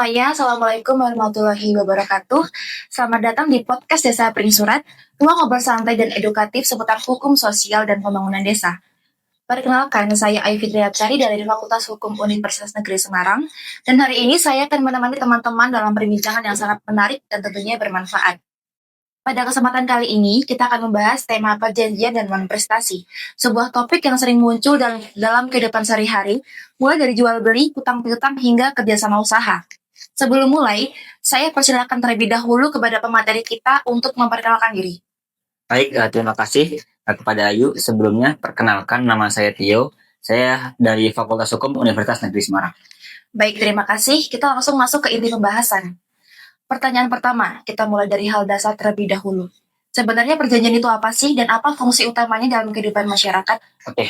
semuanya, Assalamualaikum warahmatullahi wabarakatuh. Selamat datang di podcast Desa Peringsurat, ruang ngobrol santai dan edukatif seputar hukum sosial dan pembangunan desa. Perkenalkan, saya Ayu Fitriatsari dari Fakultas Hukum Universitas Negeri Semarang, dan hari ini saya akan menemani teman-teman dalam perbincangan yang sangat menarik dan tentunya bermanfaat. Pada kesempatan kali ini, kita akan membahas tema perjanjian dan manifestasi, sebuah topik yang sering muncul dalam kehidupan sehari-hari, mulai dari jual beli, utang piutang, hingga kerjasama usaha. Sebelum mulai, saya persilakan terlebih dahulu kepada pemateri kita untuk memperkenalkan diri. Baik, terima kasih kepada Ayu. Sebelumnya, perkenalkan nama saya Tio. Saya dari Fakultas Hukum Universitas Negeri Semarang. Baik, terima kasih. Kita langsung masuk ke inti pembahasan. Pertanyaan pertama, kita mulai dari hal dasar terlebih dahulu. Sebenarnya perjanjian itu apa sih dan apa fungsi utamanya dalam kehidupan masyarakat? Oke,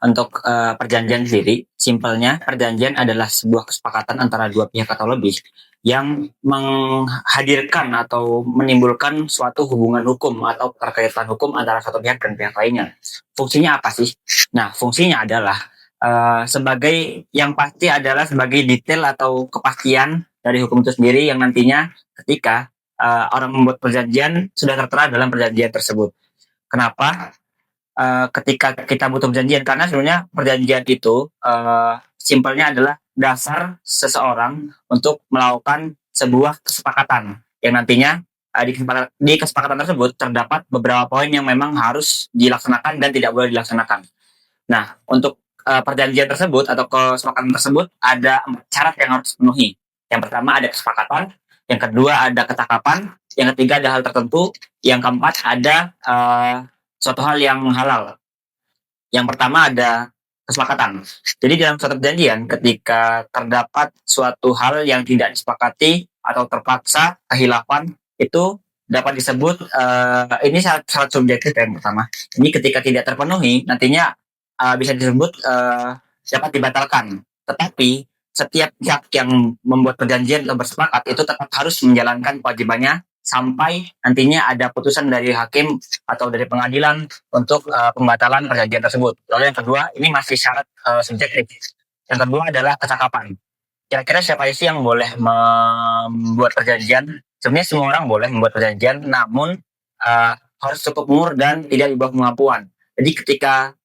untuk perjanjian sendiri, simpelnya perjanjian adalah sebuah kesepakatan antara dua pihak atau lebih yang menghadirkan atau menimbulkan suatu hubungan hukum atau keterkaitan hukum antara satu pihak dan pihak lainnya. Fungsinya apa sih? Nah, fungsinya adalah sebagai yang pasti adalah sebagai detail atau kepastian dari hukum itu sendiri yang nantinya ketika orang membuat perjanjian sudah tertera dalam perjanjian tersebut. Kenapa? Ketika kita butuh perjanjian, karena sebenarnya perjanjian itu simpelnya adalah dasar seseorang untuk melakukan sebuah kesepakatan yang nantinya di kesepakatan tersebut terdapat beberapa poin yang memang harus dilaksanakan dan tidak boleh dilaksanakan. Nah, untuk perjanjian tersebut atau kesepakatan tersebut ada 4 syarat yang harus dipenuhi. Yang pertama ada kesepakatan, yang kedua ada ketetapan, yang ketiga ada hal tertentu, yang keempat ada suatu hal yang halal. Yang pertama ada kesepakatan. Jadi dalam suatu perjanjian ketika terdapat suatu hal yang tidak disepakati atau terpaksa kehilafan, itu dapat disebut ini syarat subjektif yang pertama. Ini ketika tidak terpenuhi nantinya bisa disebut dapat dibatalkan. Tetapi setiap pihak yang membuat perjanjian atau bersepakat itu tetap harus menjalankan kewajibannya sampai nantinya ada putusan dari hakim atau dari pengadilan untuk pembatalan perjanjian tersebut. Lalu yang kedua, ini masih syarat subjektif. Yang kedua adalah kecakapan. Kira-kira siapa sih yang boleh membuat perjanjian? Sebenarnya semua orang boleh membuat perjanjian, namun harus cukup umur dan tidak di bawah kemampuan. Jadi ketika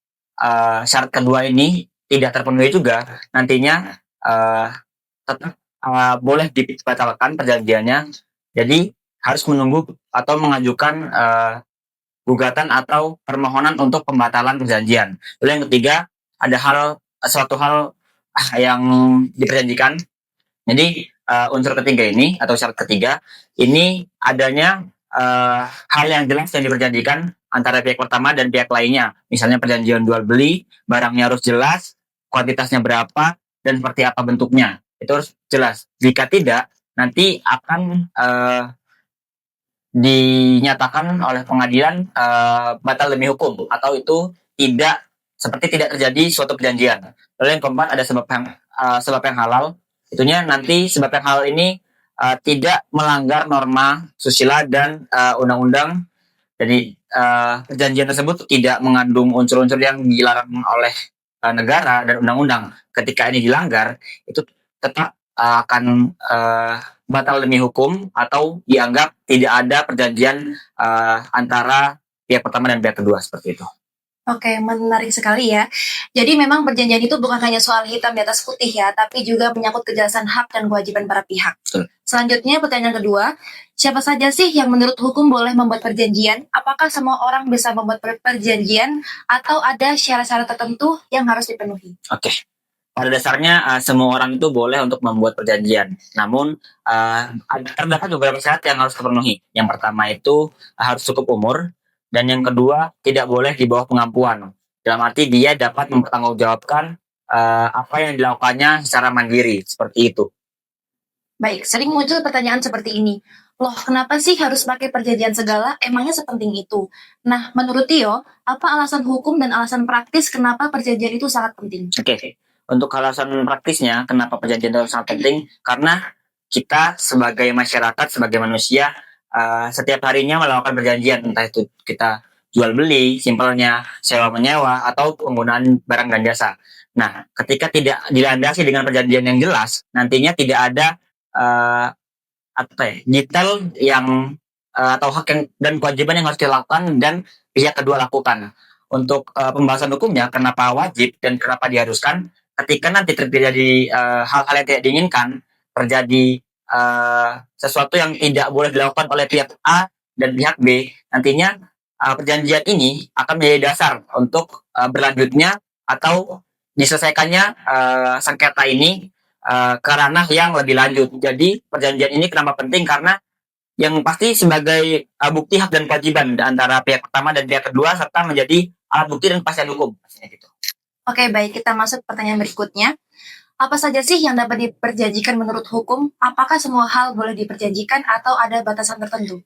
syarat kedua ini tidak terpenuhi juga, nantinya tetap boleh dibatalkan perjanjiannya. Jadi harus menunggu atau mengajukan gugatan atau permohonan untuk pembatalan perjanjian. Lalu yang ketiga ada suatu hal yang diperjanjikan. Jadi unsur ketiga ini atau syarat ketiga ini adanya hal yang jelas yang diperjanjikan antara pihak pertama dan pihak lainnya. Misalnya perjanjian jual beli, barangnya harus jelas, kuantitasnya berapa, dan seperti apa bentuknya. Itu harus jelas. Jika tidak, nanti akan dinyatakan oleh pengadilan batal demi hukum atau itu tidak terjadi suatu perjanjian. Lalu yang keempat ada sebab yang halal. Itunya nanti sebab yang halal ini tidak melanggar norma susila dan undang-undang. Jadi perjanjian tersebut tidak mengandung unsur-unsur yang dilarang oleh negara dan undang-undang. Ketika ini dilanggar, itu tetap akan batal demi hukum atau dianggap tidak ada perjanjian antara pihak pertama dan pihak kedua, seperti itu. Oke, menarik sekali ya. Jadi memang perjanjian itu bukan hanya soal hitam di atas putih ya, tapi juga menyangkut kejelasan hak dan kewajiban para pihak. Betul. Selanjutnya pertanyaan kedua, siapa saja sih yang menurut hukum boleh membuat perjanjian? Apakah semua orang bisa membuat perjanjian atau ada syarat-syarat tertentu yang harus dipenuhi? Oke. Pada dasarnya semua orang itu boleh untuk membuat perjanjian. Namun terdapat beberapa syarat yang harus terpenuhi. Yang pertama itu harus cukup umur. Dan yang kedua, tidak boleh di bawah pengampuan. Dalam arti dia dapat mempertanggungjawabkan apa yang dilakukannya secara mandiri, seperti itu. Baik, sering muncul pertanyaan seperti ini. Loh, kenapa sih harus pakai perjanjian segala? Emangnya sepenting itu? Nah, menurut Tio, apa alasan hukum dan alasan praktis kenapa perjanjian itu sangat penting? Oke. Untuk alasan praktisnya, kenapa perjanjian itu sangat penting? Karena kita sebagai masyarakat, sebagai manusia, setiap harinya melakukan perjanjian, entah itu kita jual beli, simpelnya sewa menyewa atau penggunaan barang dan jasa. Nah, ketika tidak dilandasi dengan perjanjian yang jelas, nantinya tidak ada uh, detail yang atau hak yang dan kewajiban yang harus dilakukan dan pihak kedua lakukan. Untuk pembahasan hukumnya, kenapa wajib dan kenapa diharuskan, ketika nanti terjadi hal-hal yang tidak diinginkan, terjadi sesuatu yang tidak boleh dilakukan oleh pihak A dan pihak B, nantinya perjanjian ini akan menjadi dasar untuk berlanjutnya atau diselesaikannya sengketa ini ke ranah yang lebih lanjut. Jadi perjanjian ini kenapa penting, karena yang pasti sebagai bukti hak dan kewajiban antara pihak pertama dan pihak kedua, serta menjadi alat bukti dan kepastian hukum. Gitu. Oke, baik, kita masuk pertanyaan berikutnya. Apa saja sih yang dapat diperjanjikan menurut hukum? Apakah semua hal boleh diperjanjikan atau ada batasan tertentu?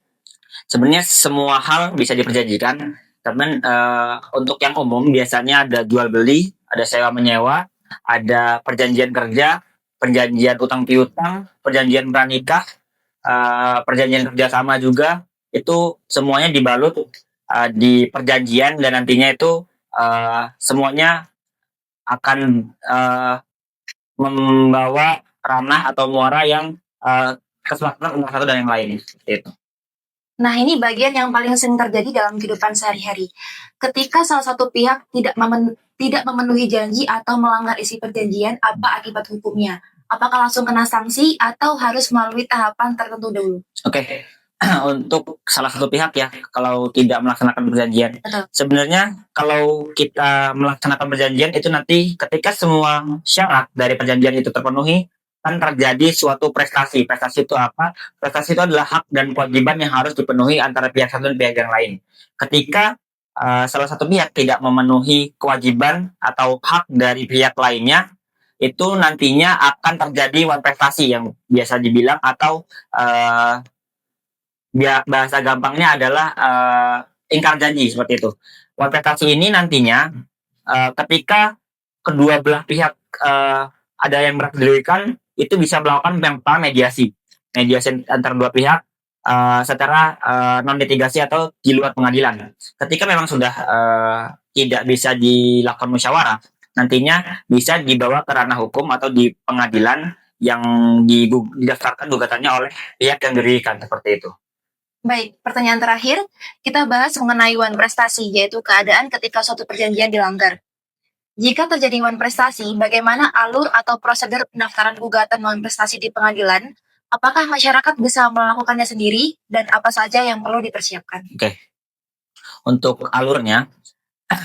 Sebenarnya semua hal bisa diperjanjikan, teman. Untuk yang umum biasanya ada jual beli, ada sewa menyewa, ada perjanjian kerja, perjanjian utang piutang, perjanjian pranikah, perjanjian kerjasama juga. Itu semuanya dibalut di perjanjian, dan nantinya itu semuanya akan membawa ranah atau muara yang kesepakatan antara satu dan yang lain. Itu. Nah, ini bagian yang paling sering terjadi dalam kehidupan sehari-hari. Ketika salah satu pihak tidak memenuhi janji atau melanggar isi perjanjian, apa akibat hukumnya? Apakah langsung kena sanksi atau harus melalui tahapan tertentu dulu? Oke. Untuk salah satu pihak ya, kalau tidak melaksanakan perjanjian. Betul. Sebenarnya kalau kita melaksanakan perjanjian itu nanti ketika semua syarat dari perjanjian itu terpenuhi, kan terjadi suatu prestasi. Prestasi itu apa? Prestasi itu adalah hak dan kewajiban yang harus dipenuhi antara pihak satu dan pihak yang lain. Ketika salah satu pihak tidak memenuhi kewajiban atau hak dari pihak lainnya, itu nantinya akan terjadi wan prestasi yang biasa dibilang, atau bahasa gampangnya adalah ingkar janji, seperti itu. Wan prestasi ini nantinya ketika kedua belah pihak ada yang merasa dirugikan, itu bisa melakukan yang pertama mediasi antara dua pihak secara non litigasi atau di luar pengadilan. Ketika memang sudah tidak bisa dilakukan musyawarah, nantinya bisa dibawa ke ranah hukum atau di pengadilan yang didaftarkan gugatannya oleh pihak yang dirugikan, seperti itu. Baik, pertanyaan terakhir, kita bahas mengenai wan prestasi, yaitu keadaan ketika suatu perjanjian dilanggar. Jika terjadi wan prestasi, bagaimana alur atau prosedur pendaftaran gugatan wan prestasi di pengadilan? Apakah masyarakat bisa melakukannya sendiri, dan apa saja yang perlu dipersiapkan? Oke. Untuk alurnya,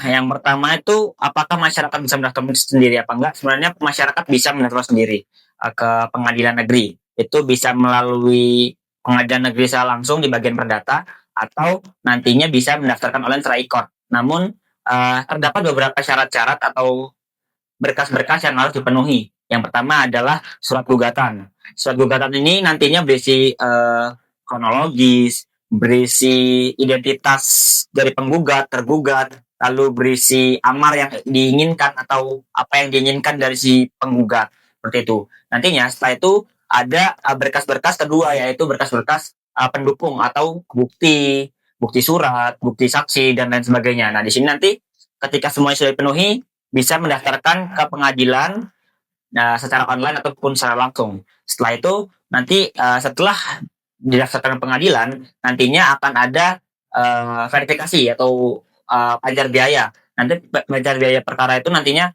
yang pertama itu apakah masyarakat bisa mendaftar sendiri apa enggak? Sebenarnya masyarakat bisa mendaftar sendiri ke pengadilan negeri. Itu bisa melalui pengadilan negeri secara langsung di bagian perdata, atau nantinya bisa mendaftarkan online secara e-court. Namun terdapat beberapa syarat-syarat atau berkas-berkas yang harus dipenuhi. Yang pertama adalah surat gugatan. Surat gugatan ini nantinya berisi kronologis, berisi identitas dari penggugat, tergugat, lalu berisi amar yang diinginkan atau apa yang diinginkan dari si penggugat, seperti itu. Nantinya setelah itu ada berkas-berkas kedua, yaitu berkas-berkas pendukung atau bukti surat, bukti saksi, dan lain sebagainya. Nah, di sini nanti ketika semuanya sudah dipenuhi, bisa mendaftarkan ke pengadilan secara online ataupun secara langsung. Setelah itu nanti setelah didaftarkan ke pengadilan, nantinya akan ada verifikasi atau pajar biaya. Nanti pajar biaya perkara itu nantinya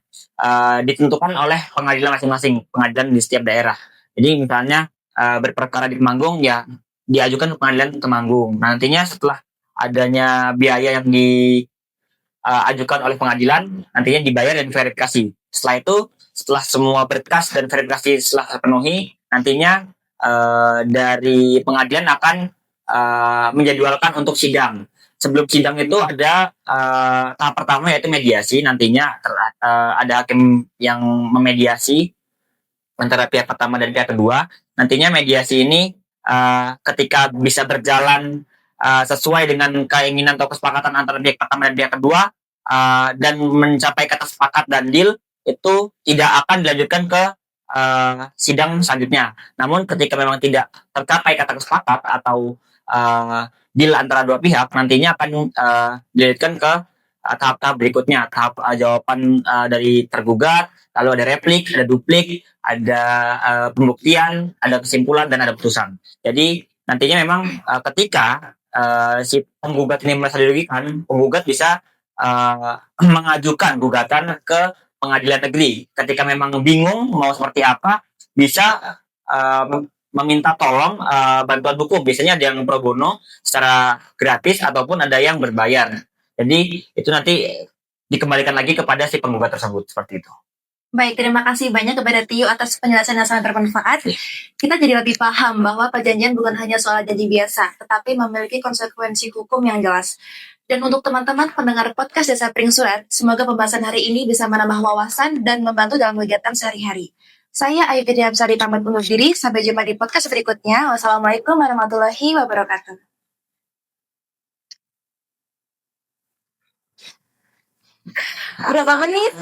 ditentukan oleh pengadilan masing-masing, pengadilan di setiap daerah. Jadi misalnya berperkara di Temanggung, ya diajukan ke pengadilan Temanggung. Nah, nantinya setelah adanya biaya yang diajukan oleh pengadilan, nantinya dibayar dan verifikasi. Setelah itu, setelah semua berkas dan verifikasi setelah terpenuhi, nantinya dari pengadilan akan menjadwalkan untuk sidang. Sebelum sidang itu ada tahap pertama, yaitu mediasi. Nantinya ada hakim yang memediasi antara pihak pertama dan pihak kedua. Nantinya mediasi ini ketika bisa berjalan sesuai dengan keinginan atau kesepakatan antara pihak pertama dan pihak kedua dan mencapai kata sepakat dan deal, itu tidak akan dilanjutkan ke sidang selanjutnya. Namun ketika memang tidak tercapai kata sepakat atau deal antara dua pihak, nantinya akan dilanjutkan ke tahap-tahap berikutnya, tahap jawaban dari tergugat, lalu ada replik, ada duplik, ada pembuktian, ada kesimpulan dan ada putusan. Jadi nantinya memang ketika si penggugat ini merasa dirugikan, penggugat bisa mengajukan gugatan ke pengadilan negeri. Ketika memang bingung mau seperti apa, bisa meminta tolong bantuan hukum. Biasanya ada yang pro bono secara gratis ataupun ada yang berbayar. Jadi itu nanti dikembalikan lagi kepada si penggugat tersebut seperti itu. Baik, terima kasih banyak kepada Tio atas penjelasan yang sangat bermanfaat. Kita jadi lebih paham bahwa perjanjian bukan hanya soal janji biasa, tetapi memiliki konsekuensi hukum yang jelas. Dan untuk teman-teman pendengar podcast Desa Pring Surat, semoga pembahasan hari ini bisa menambah wawasan dan membantu dalam kegiatan sehari-hari. Saya Ayu Fitriamsari pamit undur diri, sampai jumpa di podcast berikutnya. Wassalamualaikum warahmatullahi wabarakatuh. Berapa menit?